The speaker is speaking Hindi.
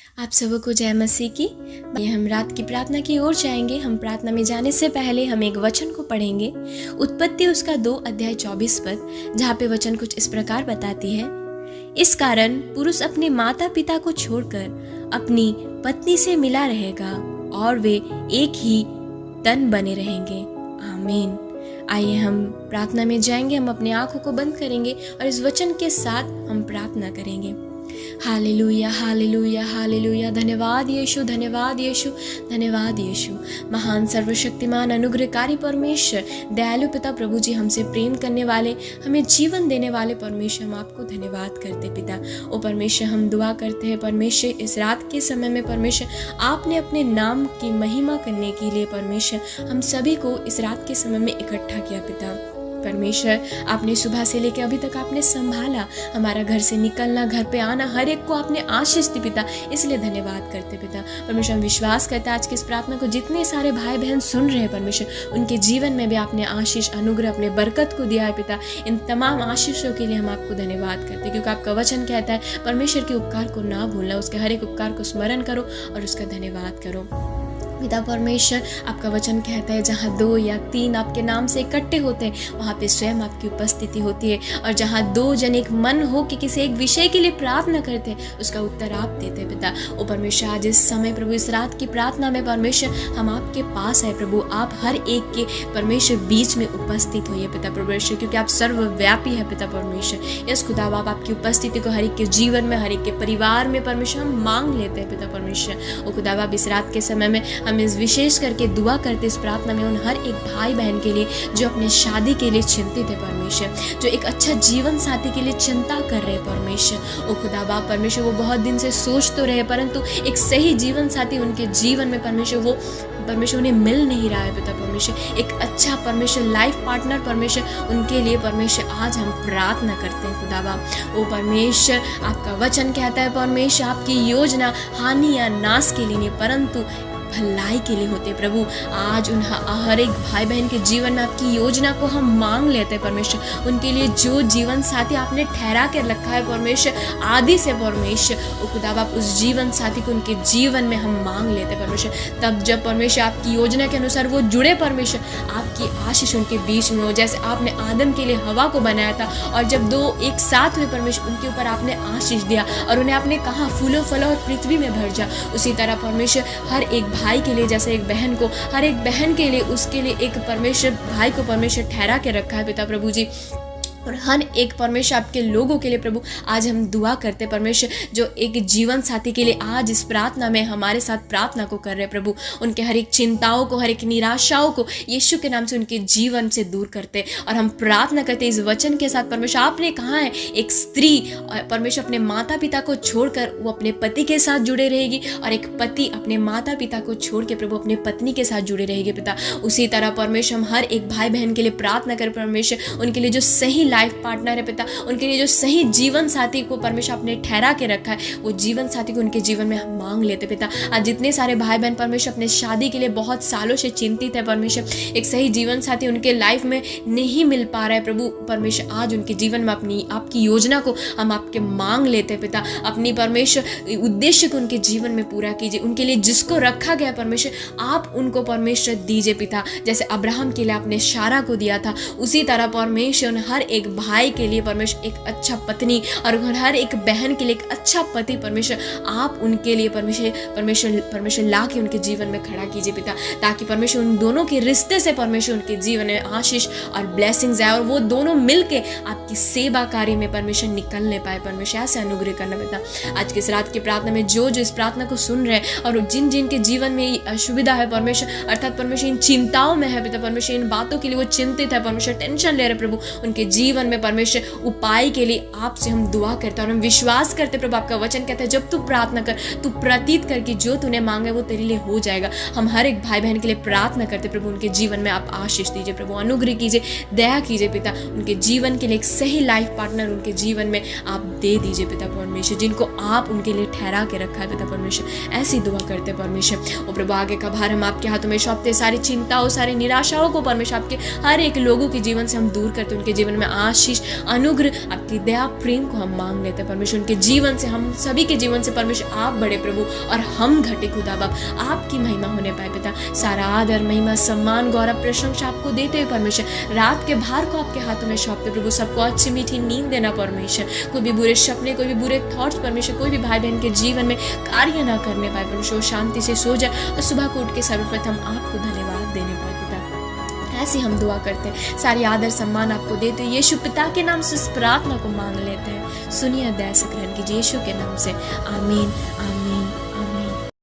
आप सबको जय मसीह की। ये हम रात की प्रार्थना की ओर जाएंगे। हम प्रार्थना में जाने से पहले हम एक वचन को पढ़ेंगे, उत्पत्ति उसका 2 अध्याय 24 पद, जहाँ पे वचन कुछ इस प्रकार बताती है, इस कारण पुरुष अपने माता पिता को छोड़कर अपनी पत्नी से मिला रहेगा और वे एक ही तन बने रहेंगे। आमीन। आइए हम प्रार्थना में जाएंगे। हम अपने आंखों को बंद करेंगे और इस वचन के साथ हम प्रार्थना करेंगे। Hallelujah, hallelujah, hallelujah. धन्यवाद यीशु, धन्यवाद यीशु, धन्यवाद यीशु। महान सर्वशक्तिमान अनुग्रहकारी परमेश्वर, दयालु पिता प्रभु जी, हमसे प्रेम करने वाले, हमें जीवन देने वाले परमेश्वर, हम आपको धन्यवाद करते पिता। ओ परमेश्वर, हम दुआ करते हैं परमेश्वर, इस रात के समय में परमेश्वर आपने अपने नाम की महिमा करने के लिए परमेश्वर हम सभी को इस रात के समय में इकट्ठा किया पिता। परमेश्वर, आपने सुबह से लेकर अभी तक आपने संभाला, हमारा घर से निकलना, घर पे आना, हर एक को आपने आशीष दी पिता, इसलिए धन्यवाद करते पिता। परमेश्वर, हम विश्वास करते हैं आज की इस प्रार्थना को जितने सारे भाई बहन सुन रहे हैं परमेश्वर, उनके जीवन में भी आपने आशीष, अनुग्रह, अपने बरकत को दिया है पिता। इन तमाम आशीषों के लिए हम आपको धन्यवाद करते हैं, क्योंकि आपका वचन कहता है परमेश्वर के उपकार को ना भूलना, उसके हर एक उपकार को स्मरण करो और उसका धन्यवाद करो पिता। परमेश्वर, आपका वचन कहता है जहाँ 2 या 3 आपके नाम से इकट्ठे होते हैं, वहाँ पे स्वयं आपकी उपस्थिति होती है, और जहाँ 2 जन एक मन हो कि किसी एक विषय के लिए प्रार्थना करते हैं, उसका उत्तर आप देते हैं पिता। ओ परमेश्वर, आज इस समय प्रभु, इस रात की प्रार्थना में परमेश्वर हम आपके पास है प्रभु, आप हर एक के परमेश्वर बीच में उपस्थित होइए पिता परमेश्वर, क्योंकि आप सर्वव्यापी है पिता परमेश्वर। यस खुदा बाप, आपकी उपस्थिति को हर एक के जीवन में, हर एक के परिवार में परमेश्वर हम मांग लेते हैं पिता परमेश्वर। ओ खुदा बाप, इस रात के समय में हम इस विशेष करके दुआ करते इस प्रार्थना में उन हर एक भाई बहन के लिए जो अपने शादी के लिए चिंतित है परमेश्वर, जो एक अच्छा जीवन साथी के लिए चिंता कर रहे हैं परमेश्वर। ओ खुदा बाप परमेश्वर, वो बहुत दिन से सोच तो रहे, परंतु एक सही जीवन साथी उनके जीवन में परमेश्वर वो परमेश्वर उन्हें मिल नहीं रहा है पिता परमेश्वर। एक अच्छा परमेश्वर लाइफ पार्टनर परमेश्वर उनके लिए परमेश्वर आज हम प्रार्थना करते हैं खुदा बाप। ओ परमेश्वर, आपका वचन कहता है परमेश्वर आपकी योजना हानि या नाश के लिए नहीं परंतु भलाई के लिए होते प्रभु। आज उन हर एक भाई बहन के जीवन में आपकी योजना को हम मांग लेते हैं परमेश्वर, उनके लिए जो जीवन साथी आपने ठहरा कर रखा है परमेश्वर आदि से परमेश्वर, ओ खुदा बाप उस जीवन साथी को उनके जीवन में हम मांग लेते हैं परमेश्वर। तब जब परमेश्वर आपकी योजना के अनुसार वो जुड़े परमेश्वर, आपकी आशीष उनके बीच में हो, जैसे आपने आदम के लिए हवा को बनाया था और जब 2 एक साथ हुए परमेश्वर, उनके ऊपर आपने आशीष दिया और उन्हें आपने कहा फूलों फलों और पृथ्वी में भर जा। उसी तरह परमेश्वर हर एक भाई के लिए, जैसे एक बहन को, हर एक बहन के लिए, उसके लिए एक परमेश्वर भाई को परमेश्वर ठहरा के रखा है पिता प्रभु जी। और हर एक परमेश्वर आपके लोगों के लिए प्रभु आज हम दुआ करते परमेश्वर, जो एक जीवन साथी के लिए आज इस प्रार्थना में हमारे साथ प्रार्थना को कर रहे प्रभु, उनके हर एक चिंताओं को, हर एक निराशाओं को यीशु के नाम से उनके जीवन से दूर करते और हम प्रार्थना करते इस वचन के साथ परमेश्वर। आपने कहा है एक स्त्री परमेश्वर अपने माता पिता को छोड़कर वो अपने पति के साथ जुड़े रहेगी और एक पति अपने माता पिता को छोड़ के प्रभु अपने पत्नी के साथ जुड़े रहेगी पिता। उसी तरह परमेश्वर हम हर एक भाई बहन के लिए प्रार्थना करें परमेश्वर, उनके लिए जो सही लाइफ पार्टनर है पिता, उनके लिए जो सही जीवन साथी को परमेश्वर आपने ठहरा के रखा है, वो जीवन साथी को उनके जीवन में हम मांग लेते पिता। आज जितने सारे भाई बहन परमेश्वर अपने शादी के लिए बहुत सालों से चिंतित है परमेश्वर, एक सही जीवन साथी उनके लाइफ में नहीं मिल पा रहा है प्रभु परमेश्वर, आज उनके जीवन में अपनी आपकी योजना को हम आपके मांग लेते पिता। अपनी परमेश्वर उद्देश्य को उनके जीवन में पूरा कीजिए, उनके लिए जिसको रखा गया परमेश्वर आप उनको परमेश्वर दीजिए पिता। जैसे अब्राहम के लिए आपने सारा को दिया था, उसी तरह परमेश्वर हर एक भाई के लिए परमेश्वर एक अच्छा पत्नी और हर एक बहन के लिए एक अच्छा पति परमेश्वर आप उनके लिए परमेश्वर ला के उनके जीवन में खड़ा कीजिए पिता, ताकि परमेश्वर उन दोनों के रिश्ते से परमेश्वर उनके जीवन में आशीष और ब्लेसिंग्स आए और वो दोनों मिलके आपकी सेवा कार्य में परमेश्वर निकलने पाए परमेश्वर, ऐसे अनुग्रह करना पिता। आज की इस रात की प्रार्थना में जो इस प्रार्थना को सुन रहे हैं और जिन जिन के जीवन में असुविधा है परमेश्वर, अर्थात परमेश्वर इन चिंताओं में है पिता परमेश्वर, इन बातों के लिए वो चिंतित है परमेश्वर, टेंशन ले रहे प्रभु, उनके जीवन में परमेश्वर उपाय के लिए आपसे हम दुआ करते हैं और हम विश्वास करते प्रभु। आपका वचन कहता है जब तू प्रार्थना कर, तू प्रतीत कर कि जो तूने मांगा वो तेरे लिए हो जाएगा। हम हर एक भाई बहन के लिए प्रार्थना करते प्रभु, उनके जीवन में आप आशीष दीजिए प्रभु, अनुग्रह कीजिए, दया कीजिए पिता, उनके जीवन के लिए एक सही लाइफ पार्टनर उनके जीवन में आप दे दीजिए पिता परमेश्वर, जिनको आप उनके लिए ठहरा के रखा है पिता परमेश्वर। ऐसी दुआ करते परमेश्वर। और प्रभु आगे का भार हम आपके हाथों में सौंपते, सारी चिंताओं सारी निराशाओं को परमेश्वर आपके हर एक लोगों के जीवन से हम दूर करते, उनके जीवन में आशीष, अनुग्रह, आपकी दया, प्रेम को हम मांग लेते हैं परमेश्वर। उनके जीवन से, हम सभी के जीवन से परमेश्वर आप बड़े प्रभु और हम घटे खुदा बाप, आपकी महिमा होने पाए पिता। सारा आदर, महिमा, सम्मान, गौरव, प्रशंसा आपको देते हुए परमेश्वर रात के भार को आपके हाथों में सौंपते प्रभु। सबको अच्छी मीठी नींद देना परमेश्वर। कोई भी बुरे सपने, कोई भी बुरे थॉट्स परमेश्वर, कोई भी भाई बहन के जीवन में कार्य ना करने पाए परमेश्वर, शांति से सो जाए और सुबह को उठ के सर्वप्रथम आपको धन्यवाद देने पाए पिता। ऐसे हम दुआ करते हैं, सारी आदर सम्मान आपको देते हैं। यीशु पिता के नाम से इस प्रार्थना को मांग लेते हैं। सुनिए, दया से ग्रहण कीजिए यीशु के नाम से। आमीन आमीन।